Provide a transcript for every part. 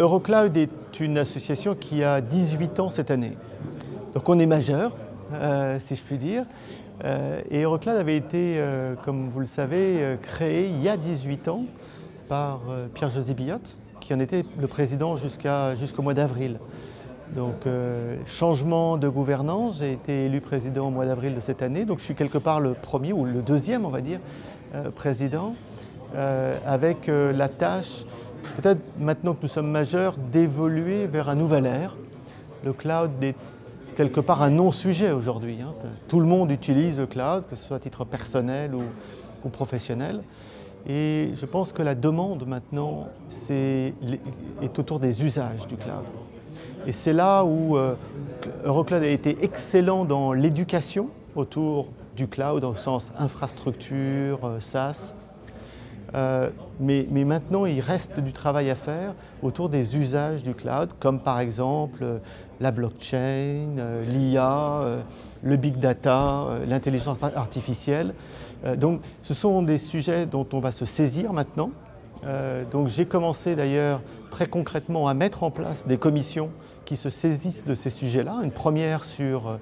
Eurocloud est une association qui a 18 ans cette année. Donc on est majeur, si je puis dire. Et Eurocloud avait été, comme vous le savez, créé il y a 18 ans par Pierre-José Billotte, qui en était le président jusqu'au mois d'avril. Donc changement de gouvernance, j'ai été élu président au mois d'avril de cette année, donc je suis quelque part le premier ou le deuxième, on va dire, président, avec la tâche, peut-être maintenant que nous sommes majeurs, d'évoluer vers un nouvel ère. Le cloud est quelque part un non-sujet aujourd'hui. Tout le monde utilise le cloud, que ce soit à titre personnel ou professionnel. Et je pense que la demande maintenant est autour des usages du cloud. Et c'est là où Eurocloud a été excellent dans l'éducation autour du cloud au sens infrastructure, SaaS. Mais maintenant, il reste du travail à faire autour des usages du cloud, comme par exemple la blockchain, l'IA, le big data, l'intelligence artificielle. Donc ce sont des sujets dont on va se saisir maintenant. Donc j'ai commencé d'ailleurs très concrètement à mettre en place des commissions qui se saisissent de ces sujets-là. Une première sur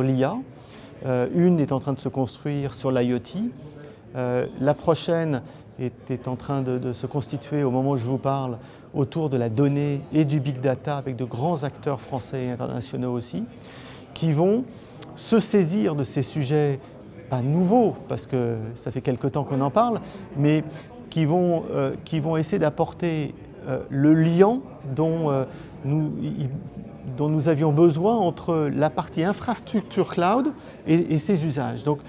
l'IA, une est en train de se construire sur l'IoT. La prochaine est en train de se constituer au moment où je vous parle autour de la donnée et du big data avec de grands acteurs français et internationaux aussi, qui vont se saisir de ces sujets, pas nouveaux parce que ça fait quelque temps qu'on en parle, mais qui vont essayer d'apporter le lien dont nous avions besoin entre la partie infrastructure cloud et ses usages. Donc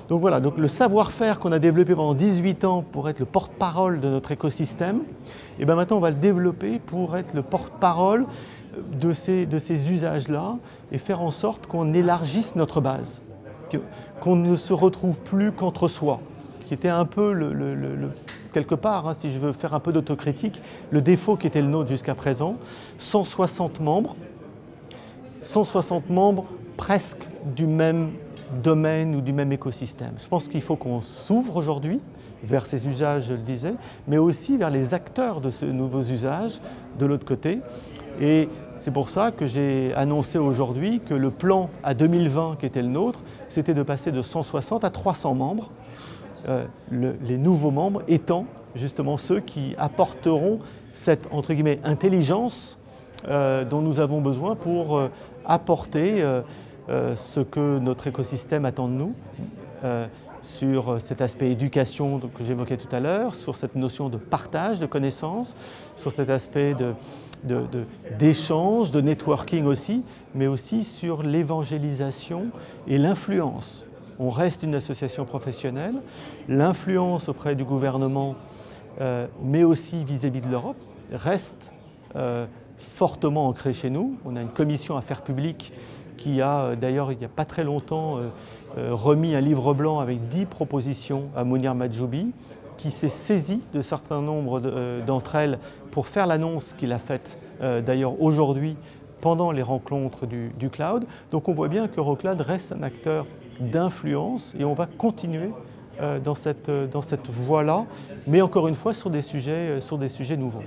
voilà, donc le savoir-faire qu'on a développé pendant 18 ans pour être le porte-parole de notre écosystème, et bien maintenant on va le développer pour être le porte-parole de ces usages-là et faire en sorte qu'on élargisse notre base, qu'on ne se retrouve plus qu'entre soi, qui était un peu quelque part, si je veux faire un peu d'autocritique, le défaut qui était le nôtre jusqu'à présent, 160 membres presque du même domaine ou du même écosystème. Je pense qu'il faut qu'on s'ouvre aujourd'hui vers ces usages, je le disais, mais aussi vers les acteurs de ces nouveaux usages de l'autre côté. Et c'est pour ça que j'ai annoncé aujourd'hui que le plan à 2020 qui était le nôtre, c'était de passer de 160 à 300 membres, les nouveaux membres étant justement ceux qui apporteront cette, entre guillemets, intelligence dont nous avons besoin pour apporter ce que notre écosystème attend de nous, sur cet aspect éducation que j'évoquais tout à l'heure, sur cette notion de partage de connaissances, sur cet aspect d'échange, de networking aussi, mais aussi sur l'évangélisation et l'influence. On reste une association professionnelle, l'influence auprès du gouvernement, mais aussi vis-à-vis de l'Europe, reste fortement ancrée chez nous. On a une commission affaires publiques qui a d'ailleurs il n'y a pas très longtemps remis un livre blanc avec 10 propositions à Mounir Majoubi, qui s'est saisi de certains nombres d'entre elles pour faire l'annonce qu'il a faite d'ailleurs aujourd'hui pendant les rencontres du cloud. Donc on voit bien qu'Eurocloud reste un acteur d'influence et on va continuer dans cette voie-là, mais encore une fois sur des sujets nouveaux.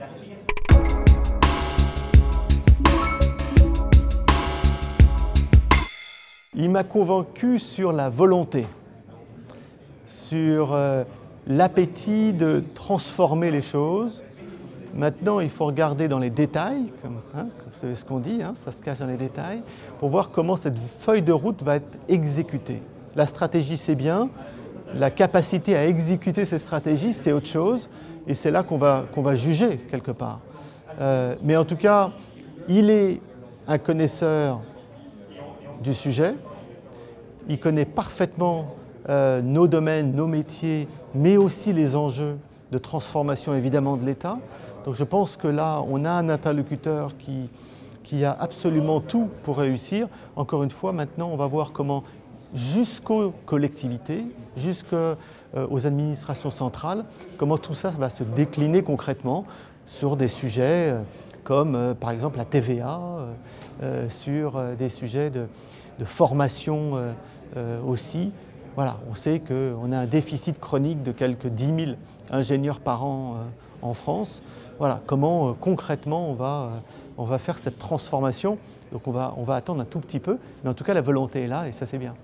Il m'a convaincu sur la volonté, sur l'appétit de transformer les choses. Maintenant, il faut regarder dans les détails, comme vous savez ce qu'on dit, ça se cache dans les détails, pour voir comment cette feuille de route va être exécutée. La stratégie, c'est bien, la capacité à exécuter cette stratégie, c'est autre chose, et c'est là qu'on va juger quelque part. Mais en tout cas, il est un connaisseur du sujet, il connaît parfaitement nos domaines, nos métiers, mais aussi les enjeux de transformation évidemment de l'État. Donc je pense que là, on a un interlocuteur qui a absolument tout pour réussir. Encore une fois, maintenant, on va voir comment, jusqu'aux collectivités, jusqu'aux administrations centrales, comment tout ça va se décliner concrètement sur des sujets comme par exemple la TVA, sur des sujets de formation aussi. Voilà, on sait qu'on a un déficit chronique de quelques 10 000 ingénieurs par an en France. Voilà, comment concrètement on va faire cette transformation. Donc on va attendre un tout petit peu, mais en tout cas la volonté est là et ça c'est bien.